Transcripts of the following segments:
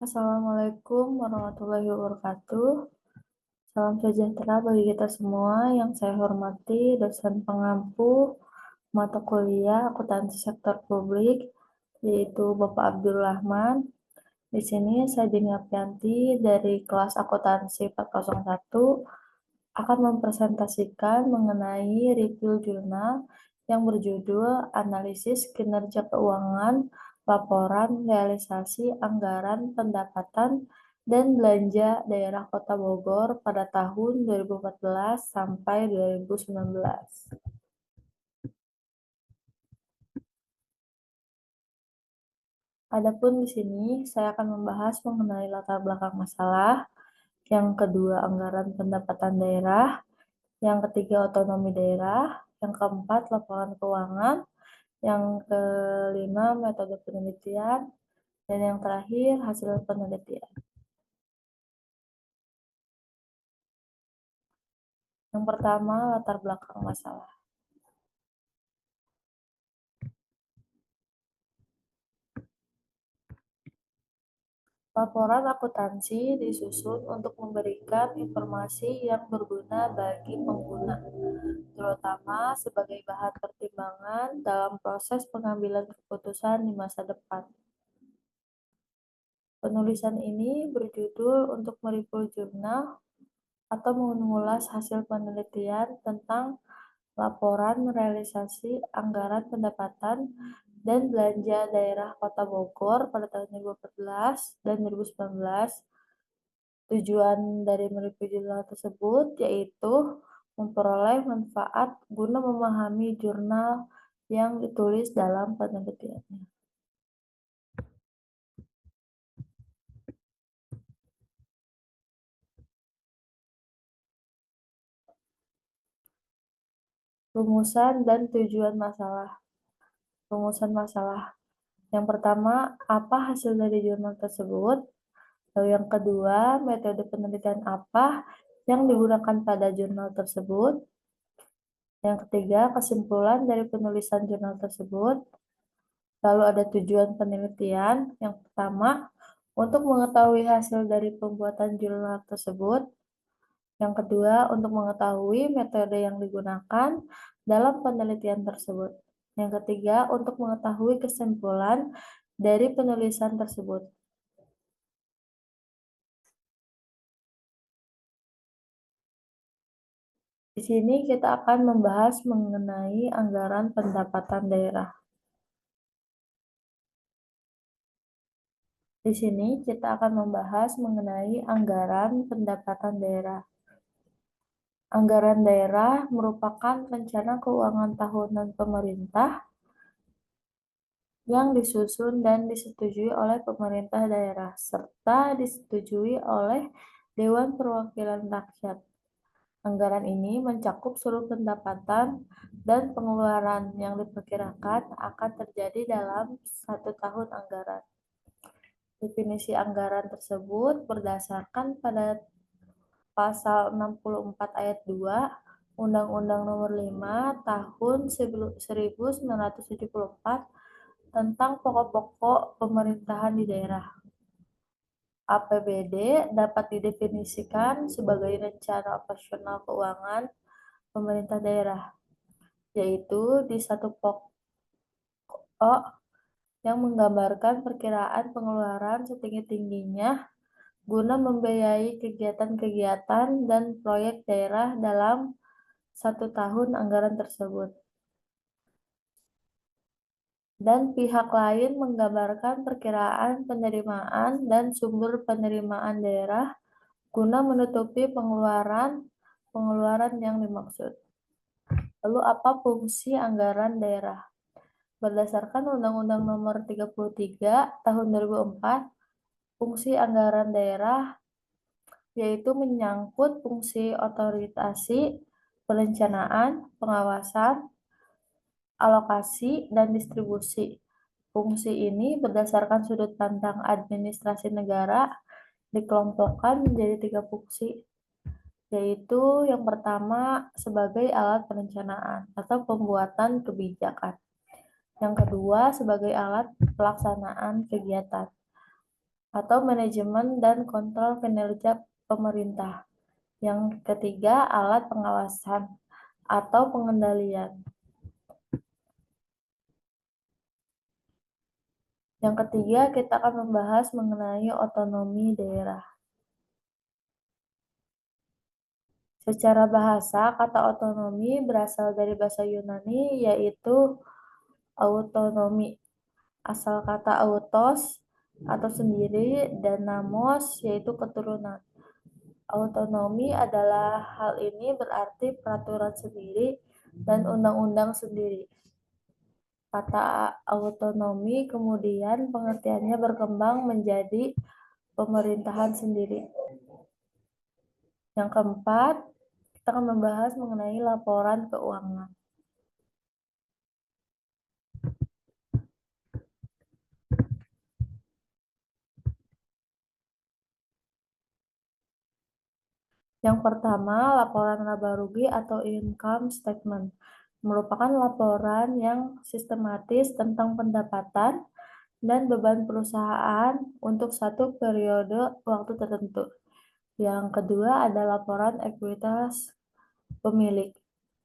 Assalamualaikum warahmatullahi wabarakatuh. Salam sejahtera bagi kita semua. Yang saya hormati dosen pengampu mata kuliah akuntansi sektor publik, yaitu Bapak Abdul Rahman. Di sini saya Dini Aprianti dari kelas akuntansi 401 akan mempresentasikan mengenai review jurnal yang berjudul Analisis Kinerja Keuangan, Laporan Realisasi Anggaran Pendapatan dan Belanja Daerah Kota Bogor pada tahun 2014 sampai 2019. Adapun di sini saya akan membahas mengenai latar belakang masalah, yang kedua anggaran pendapatan daerah, yang ketiga otonomi daerah, yang keempat laporan keuangan, yang kelima metode penelitian, dan yang terakhir hasil penelitian. Yang pertama, latar belakang masalah. Laporan akuntansi disusun untuk memberikan informasi yang berguna bagi pengguna, terutama sebagai bahan pertimbangan dalam proses pengambilan keputusan di masa depan. Penulisan ini berjudul untuk mereview jurnal atau mengulas hasil penelitian tentang laporan realisasi anggaran pendapatan dan belanja daerah Kota Bogor pada tahun 2014 dan 2019. Tujuan dari mereview jurnal tersebut yaitu memperoleh manfaat guna memahami jurnal yang ditulis dalam penelitiannya. Rumusan dan tujuan masalah. Rumusan masalah. Yang pertama, apa hasil dari jurnal tersebut? Lalu yang kedua, metode penelitian apa yang digunakan pada jurnal tersebut? Yang ketiga, kesimpulan dari penulisan jurnal tersebut. Lalu ada tujuan penelitian. Yang pertama, untuk mengetahui hasil dari pembuatan jurnal tersebut. Yang kedua, untuk mengetahui metode yang digunakan dalam penelitian tersebut. Yang ketiga, untuk mengetahui kesimpulan dari penulisan tersebut. Di sini kita akan membahas mengenai anggaran pendapatan daerah. Di sini kita akan membahas mengenai anggaran pendapatan daerah. Anggaran daerah merupakan rencana keuangan tahunan pemerintah yang disusun dan disetujui oleh pemerintah daerah serta disetujui oleh Dewan Perwakilan Rakyat. Anggaran ini mencakup seluruh pendapatan dan pengeluaran yang diperkirakan akan terjadi dalam satu tahun anggaran. Definisi anggaran tersebut berdasarkan pada Pasal 64 Ayat 2 Undang-Undang Nomor 5 Tahun 1974 tentang pokok-pokok pemerintahan di daerah. APBD dapat didefinisikan sebagai rencana operasional keuangan pemerintah daerah, yaitu di satu pokok yang menggambarkan perkiraan pengeluaran setinggi-tingginya guna membiayai kegiatan-kegiatan dan proyek daerah dalam satu tahun anggaran tersebut. Dan pihak lain menggambarkan perkiraan penerimaan dan sumber penerimaan daerah guna menutupi pengeluaran yang dimaksud. Lalu apa fungsi anggaran daerah? Berdasarkan Undang-Undang Nomor 33 Tahun 2004, fungsi anggaran daerah yaitu menyangkut fungsi otorisasi, perencanaan, pengawasan, alokasi, dan distribusi. Fungsi ini berdasarkan sudut pandang administrasi negara dikelompokkan menjadi 3 fungsi, yaitu yang pertama sebagai alat perencanaan atau pembuatan kebijakan. Yang kedua sebagai alat pelaksanaan kegiatan. atau manajemen dan kontrol kinerja pemerintah. Yang ketiga, alat pengawasan atau pengendalian. Yang ketiga, kita akan membahas mengenai otonomi daerah. Secara bahasa, kata otonomi berasal dari bahasa Yunani, yaitu autonomi. Asal kata autos atau sendiri dan namos yaitu keturunan. Autonomi adalah hal ini berarti peraturan sendiri dan undang-undang sendiri. Kata autonomi kemudian pengertiannya berkembang menjadi pemerintahan sendiri. Yang keempat, kita akan membahas mengenai laporan keuangan. Yang pertama, laporan laba rugi atau income statement merupakan laporan yang sistematis tentang pendapatan dan beban perusahaan untuk satu periode waktu tertentu. Yang kedua ada laporan ekuitas pemilik,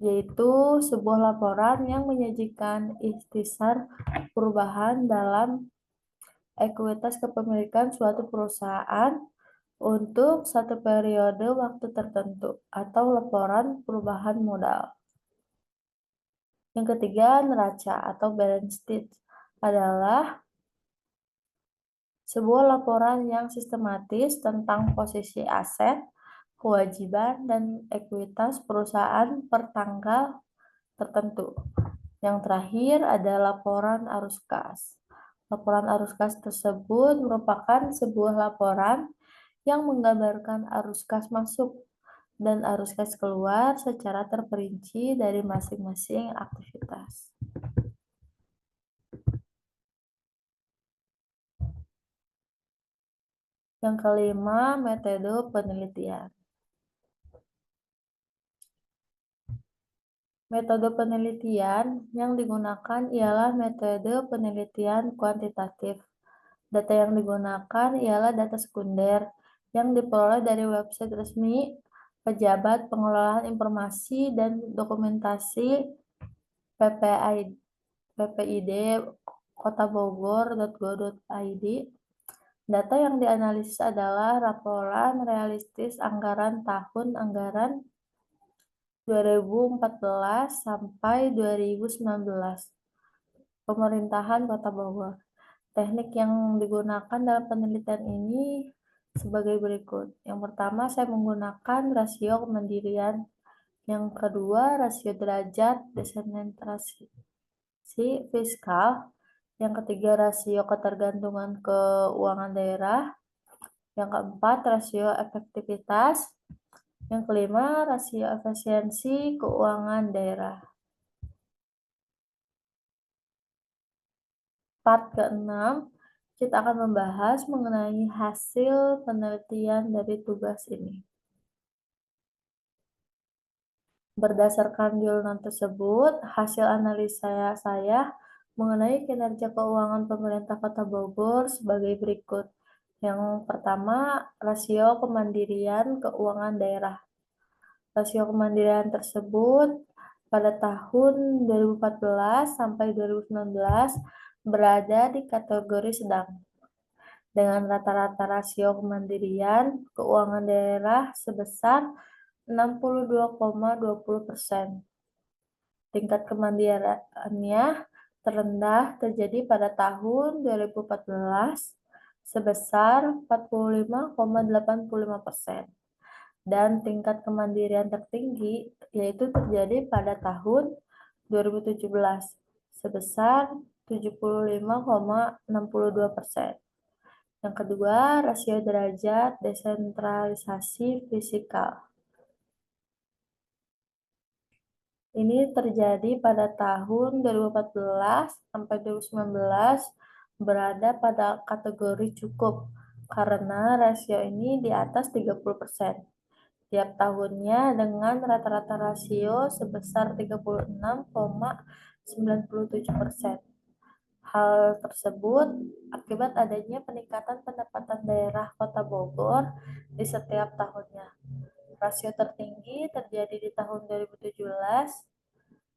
yaitu sebuah laporan yang menyajikan ikhtisar perubahan dalam ekuitas kepemilikan suatu perusahaan untuk satu periode waktu tertentu atau laporan perubahan modal. Yang ketiga, neraca atau balance sheet adalah sebuah laporan yang sistematis tentang posisi aset, kewajiban, dan ekuitas perusahaan per tanggal tertentu. Yang terakhir ada laporan arus kas. Laporan arus kas tersebut merupakan sebuah laporan yang menggambarkan arus kas masuk dan arus kas keluar secara terperinci dari masing-masing aktivitas. Yang kelima, metode penelitian. Metode penelitian yang digunakan ialah metode penelitian kuantitatif. Data yang digunakan ialah data sekunder yang diperoleh dari website resmi Pejabat Pengelolaan Informasi dan Dokumentasi PPID Kota Bogor.go.id. Data yang dianalisis adalah laporan realistis anggaran tahun anggaran 2014 sampai 2019 Pemerintahan Kota Bogor. Teknik yang digunakan dalam penelitian ini sebagai berikut. Yang pertama, saya menggunakan rasio kemandirian. Yang kedua, rasio derajat desentralisasi fiskal. Yang ketiga, rasio ketergantungan keuangan daerah. Yang keempat, rasio efektivitas. Yang kelima, rasio efisiensi keuangan daerah. Part ke-6, kita akan membahas mengenai hasil penelitian dari tugas ini. Berdasarkan jurnal tersebut, hasil analisa saya mengenai kinerja keuangan pemerintah Kota Bogor sebagai berikut. Yang pertama, rasio kemandirian keuangan daerah. Rasio kemandirian tersebut pada tahun 2014 sampai 2019 berada di kategori sedang, dengan rata-rata rasio kemandirian keuangan daerah sebesar 62,20%. Tingkat kemandiriannya terendah terjadi pada tahun 2014 sebesar 45,85%. Dan tingkat kemandirian tertinggi yaitu terjadi pada tahun 2017 sebesar 75,62%. Yang kedua, rasio derajat desentralisasi fiskal. Ini terjadi pada tahun 2014 sampai 2019 berada pada kategori cukup karena rasio ini di atas 30% tiap tahunnya dengan rata-rata rasio sebesar 36,97%. Hal tersebut akibat adanya peningkatan pendapatan daerah Kota Bogor di setiap tahunnya. Rasio tertinggi terjadi di tahun 2017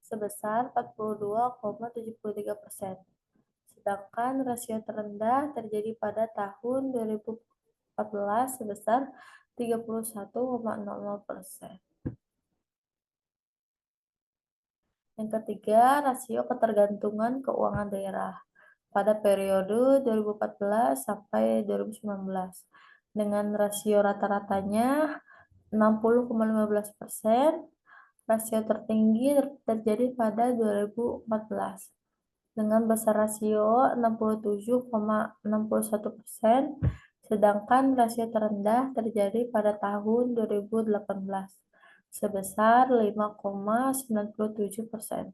sebesar 42,73%. Sedangkan rasio terendah terjadi pada tahun 2014 sebesar 31,00%. Yang ketiga, rasio ketergantungan keuangan daerah pada periode 2014 sampai 2019 dengan rasio rata-ratanya 60,15%. Rasio tertinggi terjadi pada 2014 dengan besar rasio 67,61%, sedangkan rasio terendah terjadi pada tahun 2018 sebesar 5,97%.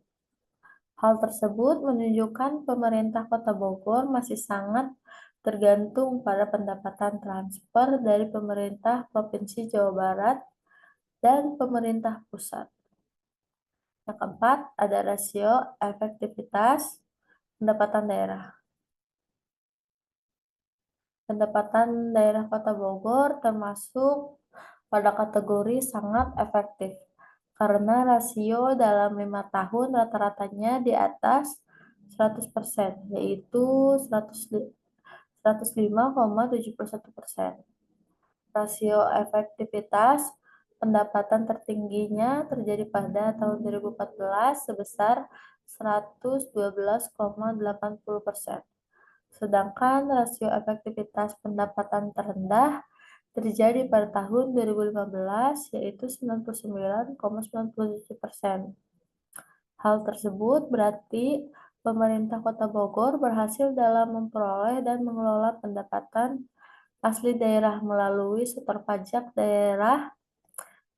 Hal tersebut menunjukkan pemerintah Kota Bogor masih sangat tergantung pada pendapatan transfer dari pemerintah Provinsi Jawa Barat dan pemerintah pusat. Yang keempat, ada rasio efektivitas pendapatan daerah. Pendapatan daerah Kota Bogor termasuk pada kategori sangat efektif karena rasio dalam 5 tahun rata-ratanya di atas 100%, yaitu 105,71%. Rasio efektivitas pendapatan tertingginya terjadi pada tahun 2014 sebesar 112,80%. Sedangkan rasio efektivitas pendapatan terendah terjadi pada tahun 2015 yaitu 99,97%. Hal tersebut berarti pemerintah Kota Bogor berhasil dalam memperoleh dan mengelola pendapatan asli daerah melalui setor pajak daerah,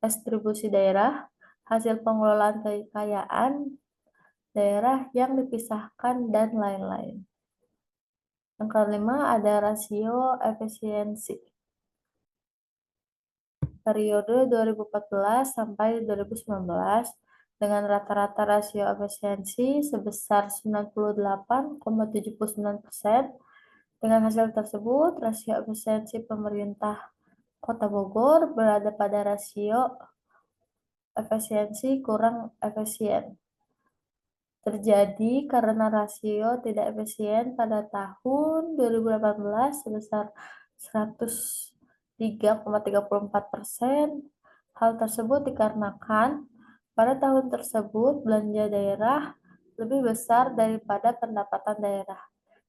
distribusi daerah, hasil pengelolaan kekayaan daerah yang dipisahkan, dan lain-lain. Yang kelima ada rasio efisiensi. Periode 2014 sampai 2019 dengan rata-rata rasio efisiensi sebesar 98,79%. Dengan hasil tersebut, rasio efisiensi pemerintah Kota Bogor berada pada rasio efisiensi kurang efisien. Terjadi karena rasio tidak efisien pada tahun 2018 sebesar 103,34%. Hal tersebut dikarenakan pada tahun tersebut belanja daerah lebih besar daripada pendapatan daerah,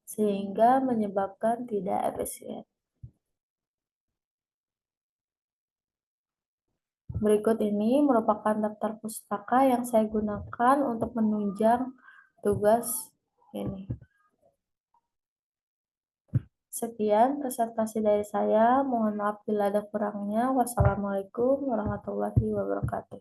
sehingga menyebabkan tidak efisien. Berikut ini merupakan daftar pustaka yang saya gunakan untuk menunjang tugas ini. Sekian presentasi dari saya. Mohon maaf bila ada kurangnya. Wassalamualaikum warahmatullahi wabarakatuh.